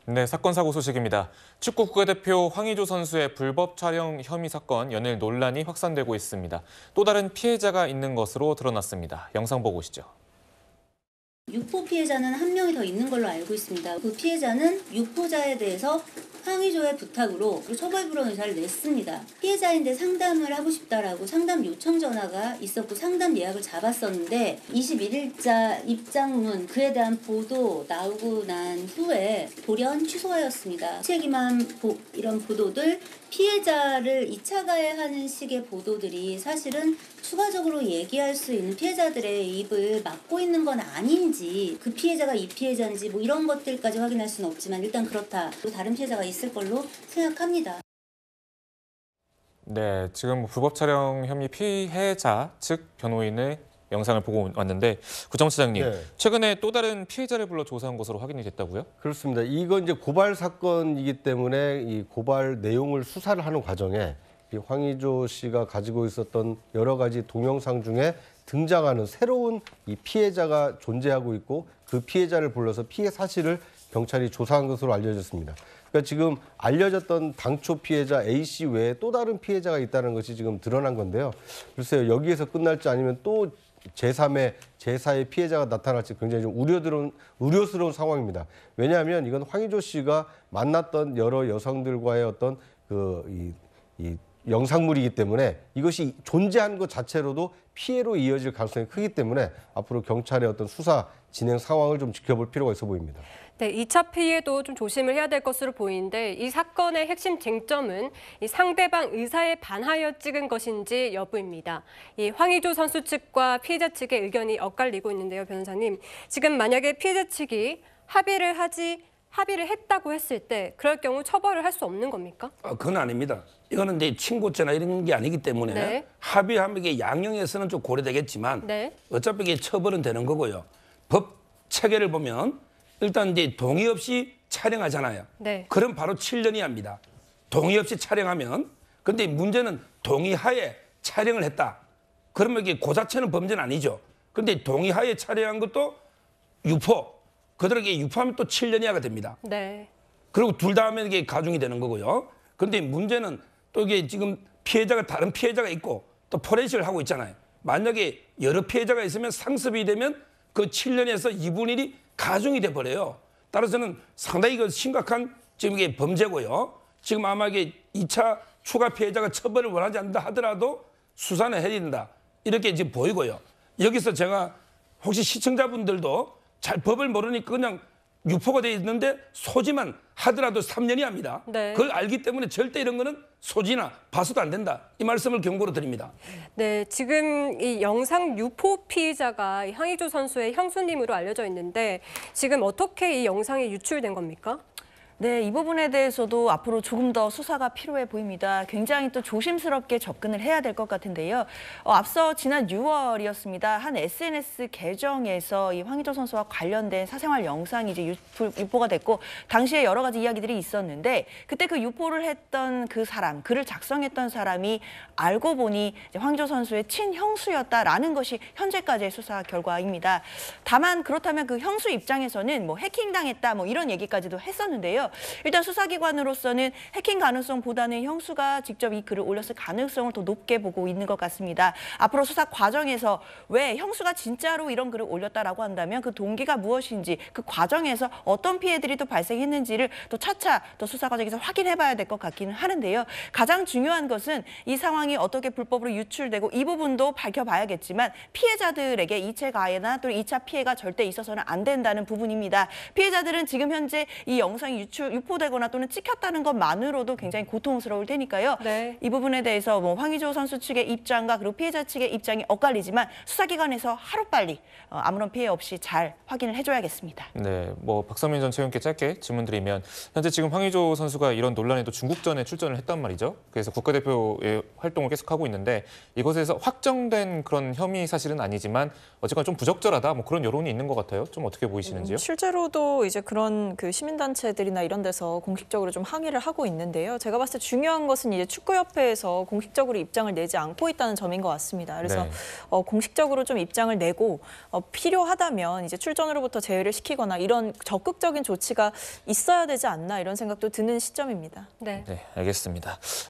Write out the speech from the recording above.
네, 사건 사고 소식입니다. 축구 국가대표 황의조 선수의 불법 촬영 혐의 사건 연일 논란이 확산되고 있습니다. 또 다른 피해자가 있는 것으로 드러났습니다. 영상 보고 오시죠. 유포 피해자는 한 명이 더 있는 걸로 알고 있습니다. 그 피해자는 유포자에 대해서 황의조의 부탁으로 처벌 불허 의사를 냈습니다. 피해자인데 상담을 하고 싶다라고 상담 요청 전화가 있었고 상담 예약을 잡았었는데 21일자 입장문 그에 대한 보도 나오고 난 후에 돌연 취소하였습니다. 책임한 이런 보도들 피해자를 2차 가해하는 식의 보도들이 사실은 추가적으로 얘기할 수 있는 피해자들의 입을 막고 있는 건 아닌지 그 피해자가 이 피해자인지 뭐 이런 것들까지 확인할 수는 없지만 일단 그렇다. 또 다른 피해자가 있을 걸로 생각합니다. 네, 지금 불법 촬영 혐의 피해자 측 변호인의 영상을 보고 왔는데 구정차장님, 네. 최근에 또 다른 피해자를 불러 조사한 것으로 확인이 됐다고요? 그렇습니다. 이건 이제 고발 사건이기 때문에 이 고발 내용을 수사를 하는 과정에 이 황의조 씨가 가지고 있었던 여러 가지 동영상 중에 등장하는 새로운 이 피해자가 존재하고 있고 그 피해자를 불러서 피해 사실을 경찰이 조사한 것으로 알려졌습니다. 그러니까 지금 알려졌던 당초 피해자 A 씨 외에 또 다른 피해자가 있다는 것이 지금 드러난 건데요. 글쎄요, 여기에서 끝날지 아니면 또 제3의, 제4의 피해자가 나타날지 굉장히 좀 우려스러운 상황입니다. 왜냐하면 이건 황의조 씨가 만났던 여러 여성들과의 어떤 이 영상물이기 때문에 이것이 존재하는 것 자체로도 피해로 이어질 가능성이 크기 때문에 앞으로 경찰의 어떤 수사 진행 상황을 좀 지켜볼 필요가 있어 보입니다. 네, 2차 피해도 좀 조심을 해야 될 것으로 보이는데 이 사건의 핵심 쟁점은 이 상대방 의사에 반하여 찍은 것인지 여부입니다. 이 황의조 선수 측과 피해자 측의 의견이 엇갈리고 있는데요, 변호사님. 지금 만약에 피해자 측이 합의를 했다고 했을 때 그럴 경우 처벌을 할 수 없는 겁니까? 그건 아닙니다. 이거는 이제 친고죄나 이런 게 아니기 때문에 네. 합의하면 이게 양형에서는 좀 고려되겠지만 네. 어차피 이게 처벌은 되는 거고요. 법 체계를 보면 일단 이제 동의 없이 촬영하잖아요. 네. 그럼 바로 7년이 합니다. 동의 없이 촬영하면. 근데 문제는 동의하에 촬영을 했다. 그러면 이게 그 자체는 범죄는 아니죠. 근데 동의하에 촬영한 것도 유포. 그들에게 유포하면 또 7년 이하가 됩니다. 네. 그리고 둘 다 하면 이게 가중이 되는 거고요. 그런데 문제는 또 이게 지금 다른 피해자가 있고 또 포렌식을 하고 있잖아요. 만약에 여러 피해자가 있으면 상습이 되면 그 7년에서 2분의 1이 가중이 돼 버려요. 따라서는 상당히 심각한 지금 이게 범죄고요. 지금 아마 이게 2차 추가 피해자가 처벌을 원하지 않는다 하더라도 수사는 해야 된다. 이렇게 지금 보이고요. 여기서 제가 혹시 시청자분들도 잘 법을 모르니까 그냥 유포가 돼 있는데 소지만 하더라도 3년이 합니다. 네. 그걸 알기 때문에 절대 이런 거는 소지나 봐서도 안 된다. 이 말씀을 경고로 드립니다. 네, 지금 이 영상 유포 피해자가 황의조 선수의 형수님으로 알려져 있는데 지금 어떻게 이 영상이 유출된 겁니까? 네, 이 부분에 대해서도 앞으로 조금 더 수사가 필요해 보입니다. 굉장히 또 조심스럽게 접근을 해야 될 것 같은데요. 앞서 지난 6월이었습니다. 한 SNS 계정에서 이 황의조 선수와 관련된 사생활 영상이 이제 유포가 됐고 당시에 여러 가지 이야기들이 있었는데 그때 그 유포를 했던 그 사람, 글을 작성했던 사람이 알고 보니 이제 황의조 선수의 친형수였다라는 것이 현재까지의 수사 결과입니다. 다만 그렇다면 그 형수 입장에서는 뭐 해킹당했다 뭐 이런 얘기까지도 했었는데요. 일단 수사기관으로서는 해킹 가능성보다는 형수가 직접 이 글을 올렸을 가능성을 더 높게 보고 있는 것 같습니다. 앞으로 수사 과정에서 왜 형수가 진짜로 이런 글을 올렸다라고 한다면 그 동기가 무엇인지 그 과정에서 어떤 피해들이 또 발생했는지를 또 차차 또 수사 과정에서 확인해봐야 될 것 같기는 하는데요. 가장 중요한 것은 이 상황이 어떻게 불법으로 유출되고 이 부분도 밝혀봐야겠지만 피해자들에게 2차 가해나 또 2차 피해가 절대 있어서는 안 된다는 부분입니다. 피해자들은 지금 현재 이 영상이 유포되거나 또는 찍혔다는 것만으로도 굉장히 고통스러울 테니까요. 네. 이 부분에 대해서 뭐 황의조 선수 측의 입장과 그리고 피해자 측의 입장이 엇갈리지만 수사기관에서 하루빨리 아무런 피해 없이 잘 확인을 해줘야겠습니다. 네, 박선민 전 최윤께 짧게 질문드리면 현재 지금 황의조 선수가 이런 논란에도 중국전에 출전을 했단 말이죠. 그래서 국가대표의 활동을 계속하고 있는데 이것에서 확정된 그런 혐의 사실은 아니지만 어쨌거나 좀 부적절하다 그런 여론이 있는 것 같아요. 좀 어떻게 보이시는지요? 실제로도 이제 그런 그 시민단체들이나 이런 데서 공식적으로 좀 항의를 하고 있는데요. 제가 봤을 때 중요한 것은 이제 축구협회에서 공식적으로 입장을 내지 않고 있다는 점인 것 같습니다. 그래서 네. 공식적으로 좀 입장을 내고 필요하다면 이제 출전으로부터 제외를 시키거나 이런 적극적인 조치가 있어야 되지 않나 이런 생각도 드는 시점입니다. 네. 네, 알겠습니다.